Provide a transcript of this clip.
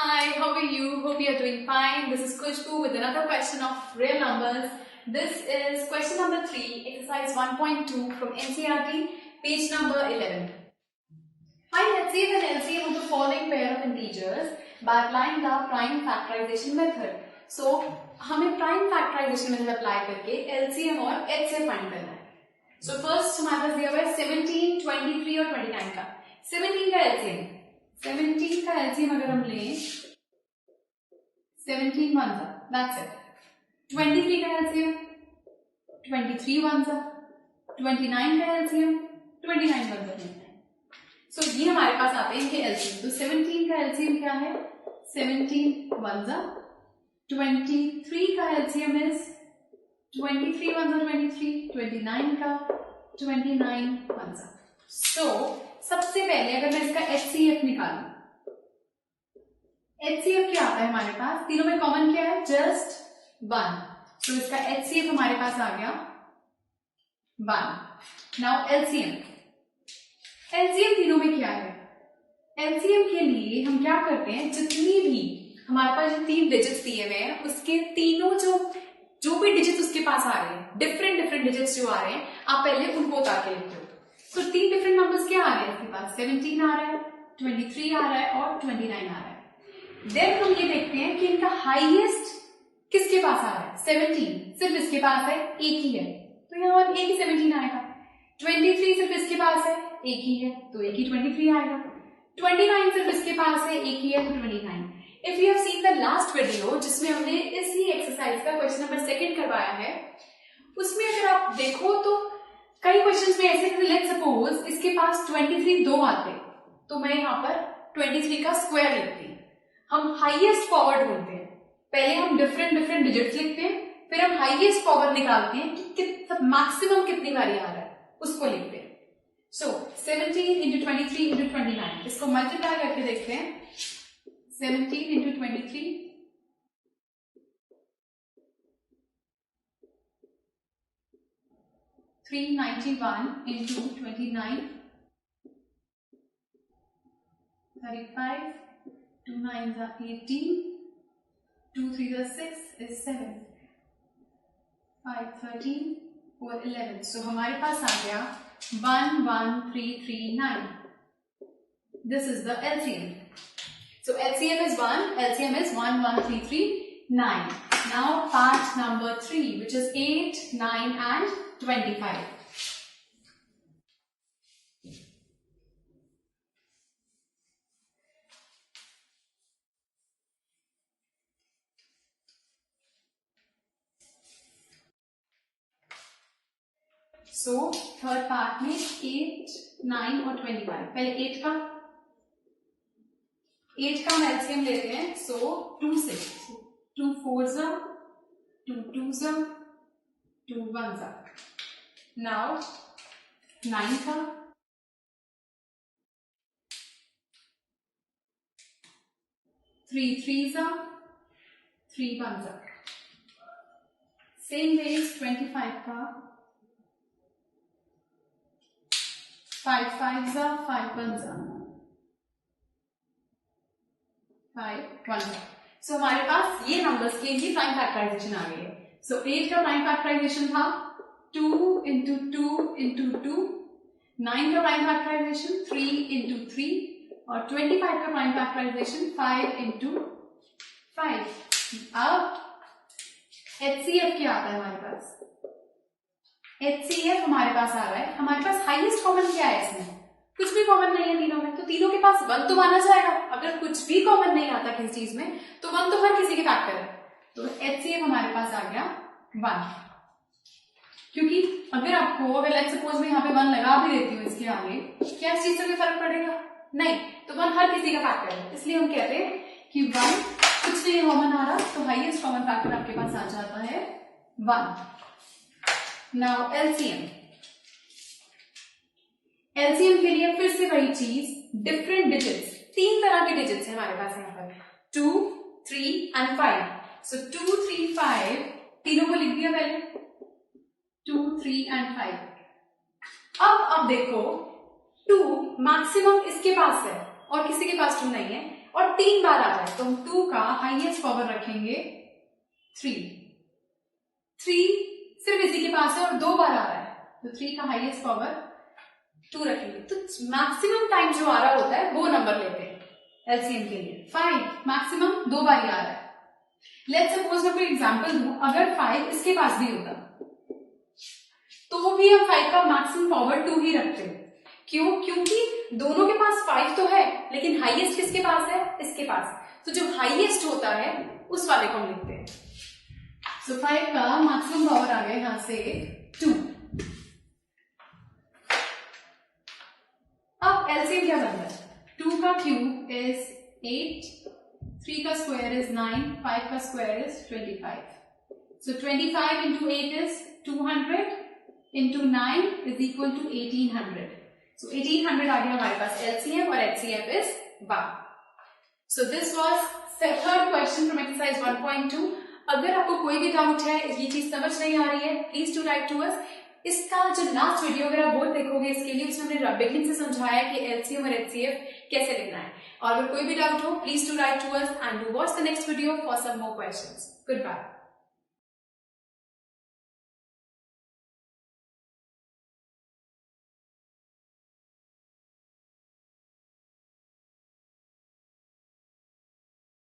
Hi, how are you? Hope you are doing fine. This is Kushbu with another question of real numbers. This is question number 3, exercise 1.2 from NCERT, page number 11. Find HCF and LCM of the following pair of integers by applying the prime factorization method. So, हमें prime factorization method apply करके LCM और HCF find करना है. So first हमारे पास दिया हुआ है 17, 23 और 29 का. 17 का LCM. 17 का LCM अगर हम लें 17 ones are, that's it. 23 का LCM 23 ones are, 29 का LCM 29 ones are. So ये हमारे पास आते हैं इनके LCM. तो 17 का LCM क्या है? 17 ones are. 23 का LCM is 23 ones are 23. 29 का 29 ones are. So सबसे पहले अगर मैं इसका HCF निकालूं, HCF क्या आता है हमारे पास? तीनों में कॉमन क्या है? जस्ट 1. तो इसका HCF हमारे पास आ गया 1. Now LCM. LCM तीनों में क्या है? LCM के लिए हम क्या करते हैं, जितनी भी हमारे पास जो 3 डिजिट्स दिए हुए हैं उसके तीनों जो भी डिजिट्स उसके पास आ रहे हैं, डिफरेंट डिजिट्स जो आ रहे हैं, आप पहले उनको उतार के लिखते हो. तो 3 डिफरेंट नंबर्स क्या आ रहे हैं इसके पास? 17 आ रहा है, 23 आ रहा है और 29 आ रहा है. देन हम ये देखते हैं कि इनका हाईएस्ट किसके पास आ रहा है? 17 सिर्फ इसके पास है, एक ही है, तो यहाँ और एक ही 17 आएगा. 23 सिर्फ इसके पास है, एक ही है, तो एक ही 23 आएगा. 29 सिर्फ इसके पास है, एक ही है, तो 29. If you have seen the last video जिसमें हमने इसी एक्सरसाइज का क्वेश्चन नंबर 2 करवाया है, उसमें अगर आप देखो तो कई क्वेश्चंस में ऐसे, लेट्स सपोज इसके पास 23 दो आते, तो मैं यहाँ पर 23 का स्क्वायर लिखती. हम हाईएस्ट फॉरवर्ड बोलते हैं. पहले हम डिफरेंट डिजिट्स लिखते हैं, फिर हम हाईएस्ट फॉरवर्ड निकालते हैं कि मैक्सिमम कितनी बारी आ रहा है, उसको लिखते हैं. सो 17 into 23 into 29, इसको मल्टीप्लाई करके देखते हैं. 17 into 23 391 into 29 35, 2 9s are 18, 2 3s are 6 is 7, 5 13, 4 11. So हमारे पास आ गया 11339. This is the LCM. So LCM is 1, LCM is 11339. Now part number 3, which is 8, 9 and 25. So third part में 8, 9 और 25. पहले 8 का हम एलसीएम लेते हैं. सो 2 से 2 4s are, 2 2s are, 2 1s are. Now 9 का 3 3s are, 3 1s are. Same way 25 का 5 5s are, 5 1s are, 5 1s are. So हमारे पास ये नंबर्स के लिए प्राइम फैक्टराइजेशन आ गई है. सो 8 का प्राइम फैक्टराइजेशन था 2 into 2 into 2. 9 का प्राइम फैक्टराइजेशन 3 into 3 और 25 का प्राइम फैक्टराइजेशन 5 into 5. अब HCF क्या आता है हमारे पास? HCF हमारे पास आ रहा है, हमारे पास हाईएस्ट कॉमन क्या है इसमें? कुछ भी कॉमन नहीं है तीनों में, तो तीनों के पास 1 तो माना जाएगा. अगर कुछ भी कॉमन नहीं आता किसी चीज में तो 1 तो हर किसी के फैक्टर है. तो HCF हमारे पास आ गया 1. क्योंकि अगर आपको लेट्स सपोज मैं यहाँ पे 1 लगा भी देती हूँ इसके आगे, क्या इस चीज से कोई फर्क पड़ेगा? नहीं. तो 1 हर किसी का फैक्टर है, इसलिए हम कहते हैं कि 1 कुछ नहीं कॉमन आ रहा, तो हाईएस्ट कॉमन फैक्टर आपके पास आ जाता है 1. Now LCM. LCM के लिए फिर से वही चीज, डिफरेंट डिजिट्स. 3 तरह के डिजिट्स हैं हमारे पास यहाँ पर, 2 3 and 5. सो 2 3 5 तीनों को लिख दिया पहले, 2 3 and 5. अब देखो 2 मैक्सिमम इसके पास है और किसी के पास 2 नहीं है. और 3 बार आ रहा है तो हम 2 का हाईएस्ट पावर रखेंगे 3 सिर्फ इसी के पास है और 2 बार आ रहा है तो 3 का हाईएस्ट पावर 2 रखेंगे। तो मैक्सिमम टाइम जो आ रहा होता है वो नंबर लेते हैं एलसीएम के लिए। 5 मैक्सिमम 2 बार ही आ रहा है। लेट्स सपोज मैं कोई एग्जांपल दूं, अगर 5 इसके पास भी होता तो भी हम 5 का मैक्सिमम पावर 2 ही रखते हैं। क्यों? क्योंकि दोनों के पास 5 तो है लेकिन हाईएस्ट किसके पास है? इसके पास। तो जो हाईएस्ट होता है उस वाले को हम लिखते हैं। सो 5 का मैक्सिमम पावर आ गया यहां से 2। अब एलसीएम क्या बनता है? 2 का क्यूब इज 8, 3 का स्क्वायर इज 9, 5 का square is 25. So 25 into 8 is 200 into 9 is equal to 1800. So 1800 आ गया हमारे पास LCM और HCF is 1. So this was the third question from exercise 1.2. अगर आपको कोई भी डाउट है, ये चीज समझ नहीं आ रही है, please to write to us. इसका जो लास्ट वीडियो अगर आप वो देखोगे इसके लिए, उसमें हमने बिगिनिंग से समझाया कि LCM और HCF कैसे लिखना है। और अगर कोई भी डाउट हो, please to write to us and do watch the next video for some more questions. Good bye.